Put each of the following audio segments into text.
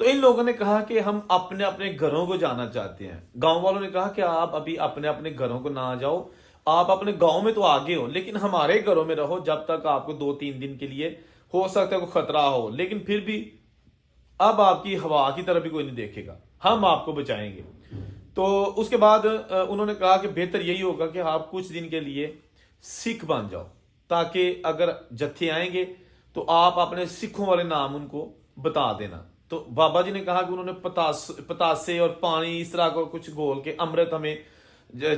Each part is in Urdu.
تو ان لوگوں نے کہا کہ ہم اپنے اپنے گھروں کو جانا چاہتے ہیں. گاؤں والوں نے کہا کہ آپ ابھی اپنے اپنے گھروں کو نہ جاؤ, آپ اپنے گاؤں میں تو آگے ہو لیکن ہمارے گھروں میں رہو جب تک آپ کو 2-3 دن کے لیے ہو سکتا ہے کوئی خطرہ ہو, لیکن پھر بھی اب آپ کی ہوا کی طرف بھی کوئی نہیں دیکھے گا, ہم آپ کو بچائیں گے. تو اس کے بعد انہوں نے کہا کہ بہتر یہی ہوگا کہ آپ کچھ دن کے لیے سکھ بن جاؤ, تاکہ اگر جتھے آئیں گے تو آپ اپنے سکھوں والے نام ان کو بتا دینا. تو بابا جی نے کہا کہ انہوں نے پتاسے اور پانی اس طرح کو کچھ گھول کے امرت ہمیں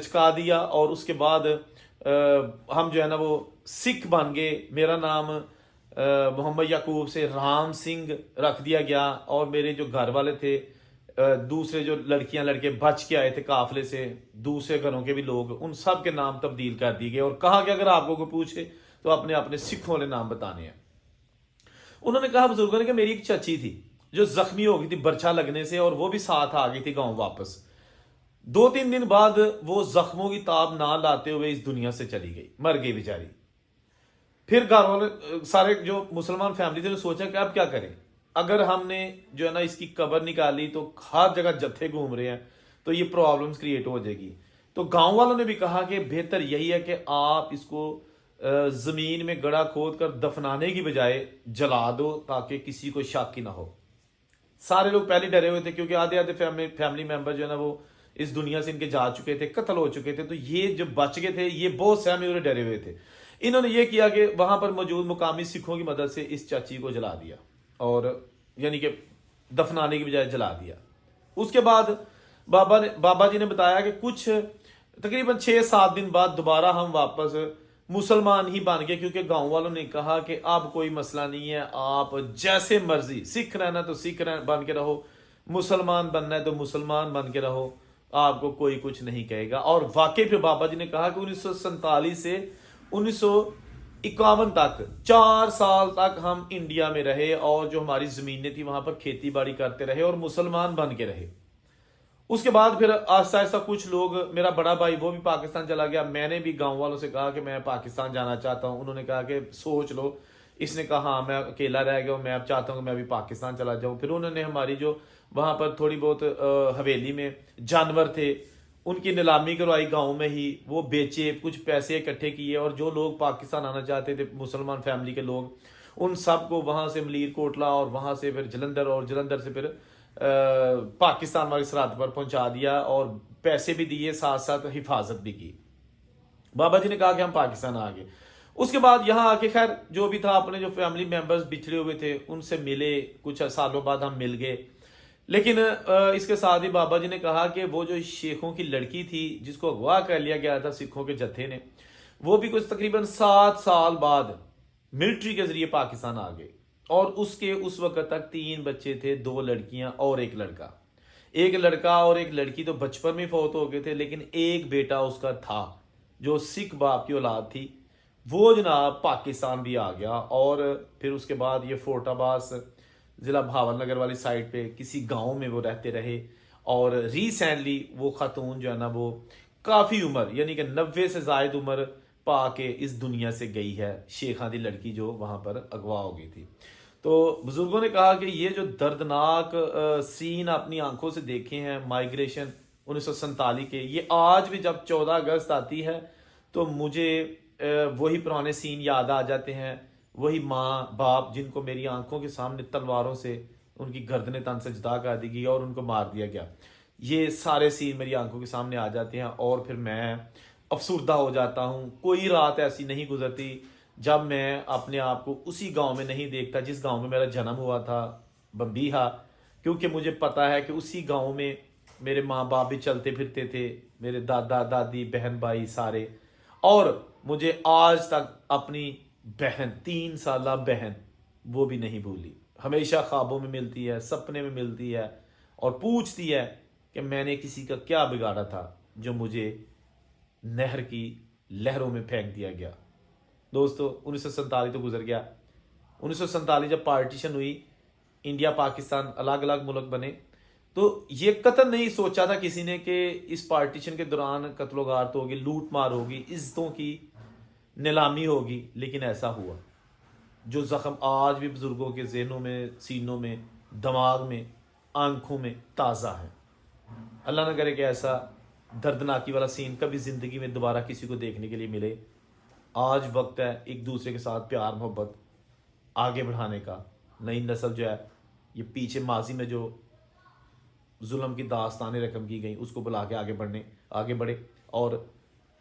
چکا دیا, اور اس کے بعد ہم جو ہے نا وہ سکھ بن گئے. میرا نام محمد یعقوب سے رام سنگھ رکھ دیا گیا, اور میرے جو گھر والے تھے دوسرے جو لڑکیاں لڑکے بچ کے آئے تھے قافلے سے, دوسرے گھروں کے بھی لوگ, ان سب کے نام تبدیل کر دیے گئے, اور کہا کہ اگر آپ کو کوئی پوچھے تو اپنے اپنے سکھوں والے نام بتانے ہیں. انہوں نے کہا بزرگوں نے کہ میری ایک چچی تھی جو زخمی ہو گئی تھی برچھا لگنے سے, اور وہ بھی ساتھ آ گئی تھی گاؤں واپس. 2-3 دن بعد وہ زخموں کی تاب نہ لاتے ہوئے اس دنیا سے چلی گئی, مر گئی بیچاری. پھر گھر والے سارے جو مسلمان فیملی تھے نے سوچا کہ اب کیا کریں, اگر ہم نے جو ہے نا اس کی قبر نکالی تو ہر جگہ جتھے گھوم رہے ہیں تو یہ پرابلمز کریٹ ہو جائے گی. تو گاؤں والوں نے بھی کہا کہ بہتر یہی ہے کہ آپ اس کو زمین میں گڑھا کھود کر دفنانے کی بجائے جلا دو, تاکہ کسی کو شک ہی نہ ہو. سارے لوگ پہلے ڈرے ہوئے تھے کیونکہ آدھے آدھے فیملی ممبر جو ہے نا وہ اس دنیا سے ان کے جا چکے تھے, قتل ہو چکے تھے. تو یہ جو بچ گئے تھے یہ بہت سہمے اور ڈرے ہوئے تھے. انہوں نے یہ کیا کہ وہاں پر موجود مقامی سکھوں کی مدد سے اس چاچی کو جلا دیا, اور یعنی کہ دفنانے کی بجائے جلا دیا. اس کے بعد بابا جی نے بتایا کہ کچھ تقریباً 6-7 دن بعد دوبارہ ہم واپس مسلمان ہی بن گئے, کیونکہ گاؤں والوں نے کہا کہ اب کوئی مسئلہ نہیں ہے, آپ جیسے مرضی, سکھ رہنا تو سکھ بن کے رہو, مسلمان بننا ہے تو مسلمان بن کے رہو, آپ کو کوئی کچھ نہیں کہے گا. اور واقعی پھر بابا جی نے کہا کہ 1947 سے 1951 تک 4 سال تک ہم انڈیا میں رہے, اور جو ہماری زمینیں تھی وہاں پر کھیتی باڑی کرتے رہے اور مسلمان بن کے رہے. اس کے بعد پھر آہستہ آہستہ کچھ لوگ, میرا بڑا بھائی وہ بھی پاکستان چلا گیا. میں نے بھی گاؤں والوں سے کہا کہ میں پاکستان جانا چاہتا ہوں. انہوں نے کہا کہ سوچ لو. اس نے کہا ہاں میں اکیلا رہ گیا ہوں, میں اب چاہتا ہوں کہ میں بھی پاکستان چلا جاؤں. پھر انہوں نے ہماری جو وہاں پر تھوڑی بہت حویلی میں جانور تھے ان کی نیلامی کروائی گاؤں میں ہی, وہ بیچے, کچھ پیسے اکٹھے کیے, اور جو لوگ پاکستان آنا چاہتے تھے مسلمان فیملی کے لوگ, ان سب کو وہاں سے ملیر کوٹلا اور وہاں سے پھر جلندر, اور جلندر سے پھر پاکستان والی سرحد پر پہنچا دیا, اور پیسے بھی دیے, ساتھ ساتھ حفاظت بھی کی. بابا جی نے کہا کہ ہم پاکستان آ گئے. اس کے بعد یہاں آ کے خیر جو بھی تھا اپنے جو فیملی ممبرز بچھڑے ہوئے تھے ان سے ملے, کچھ سالوں بعد ہم مل گئے. لیکن اس کے ساتھ ہی بابا جی نے کہا کہ وہ جو شیخوں کی لڑکی تھی جس کو اغوا کر لیا گیا تھا سکھوں کے جتھے نے, وہ بھی کچھ تقریباً 7 سال بعد ملٹری کے ذریعے پاکستان آ گئے. اور اس وقت تک 3 بچے تھے, 2 لڑکیاں اور 1 لڑکا. ایک لڑکا اور ایک لڑکی تو بچپن میں فوت ہو گئے تھے, لیکن ایک بیٹا اس کا تھا جو سکھ باپ کی اولاد تھی, وہ جناب پاکستان بھی آ گیا. اور پھر اس کے بعد یہ فورٹ عباس ضلع بھاول نگر والی سائٹ پہ کسی گاؤں میں وہ رہتے رہے. اور ریسینٹلی وہ خاتون جو ہے نا وہ کافی عمر یعنی کہ 90 سے زائد عمر پا کے اس دنیا سے گئی ہے, شیخاں دی لڑکی جو وہاں پر اغوا ہو گئی تھی. تو بزرگوں نے کہا کہ یہ جو دردناک سین اپنی آنکھوں سے دیکھے ہیں مائیگریشن 1947 کے, یہ آج بھی جب 14 اگست آتی ہے تو مجھے وہی پرانے سین یاد آ جاتے ہیں. وہی ماں باپ جن کو میری آنکھوں کے سامنے تلواروں سے ان کی گردنیں تن سے جدا کر دی گئی اور ان کو مار دیا گیا, یہ سارے سین میری آنکھوں کے سامنے آ جاتے ہیں. اور پھر میں افسردہ ہو جاتا ہوں. کوئی رات ایسی نہیں گزرتی جب میں اپنے آپ کو اسی گاؤں میں نہیں دیکھتا جس گاؤں میں میرا جنم ہوا تھا, بمبیہا. کیونکہ مجھے پتا ہے کہ اسی گاؤں میں میرے ماں باپ بھی چلتے پھرتے تھے, میرے دادا دادی بہن بھائی سارے. اور مجھے آج تک اپنی بہن 3 سالہ بہن وہ بھی نہیں بھولی. ہمیشہ خوابوں میں ملتی ہے, سپنے میں ملتی ہے, اور پوچھتی ہے کہ میں نے کسی کا کیا بگاڑا تھا جو مجھے نہر کی لہروں میں پھینک دیا گیا. دوستو 1947 تو گزر گیا. 1947 جب پارٹیشن ہوئی, انڈیا پاکستان الگ الگ ملک بنے, تو یہ قطعاً نہیں سوچا تھا کسی نے کہ اس پارٹیشن کے دوران قتل و غارت ہوگی, لوٹ مار ہوگی, عزتوں کی نیلامی ہوگی. لیکن ایسا ہوا. جو زخم آج بھی بزرگوں کے ذہنوں میں, سینوں میں, دماغ میں آنکھوں میں تازہ ہیں۔ اللہ نہ کرے کہ ایسا دردناکی والا سین کبھی زندگی میں دوبارہ کسی کو دیکھنے کے لیے ملے۔ آج وقت ہے ایک دوسرے کے ساتھ پیار محبت آگے بڑھانے کا۔ نئی نسل جو ہے یہ پیچھے ماضی میں جو ظلم کی داستانیں رقم کی گئیں اس کو بلا کے آگے بڑھے اور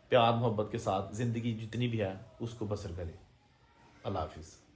پیار محبت کے ساتھ زندگی جتنی بھی ہے اس کو بسر کرے۔ اللہ حافظ۔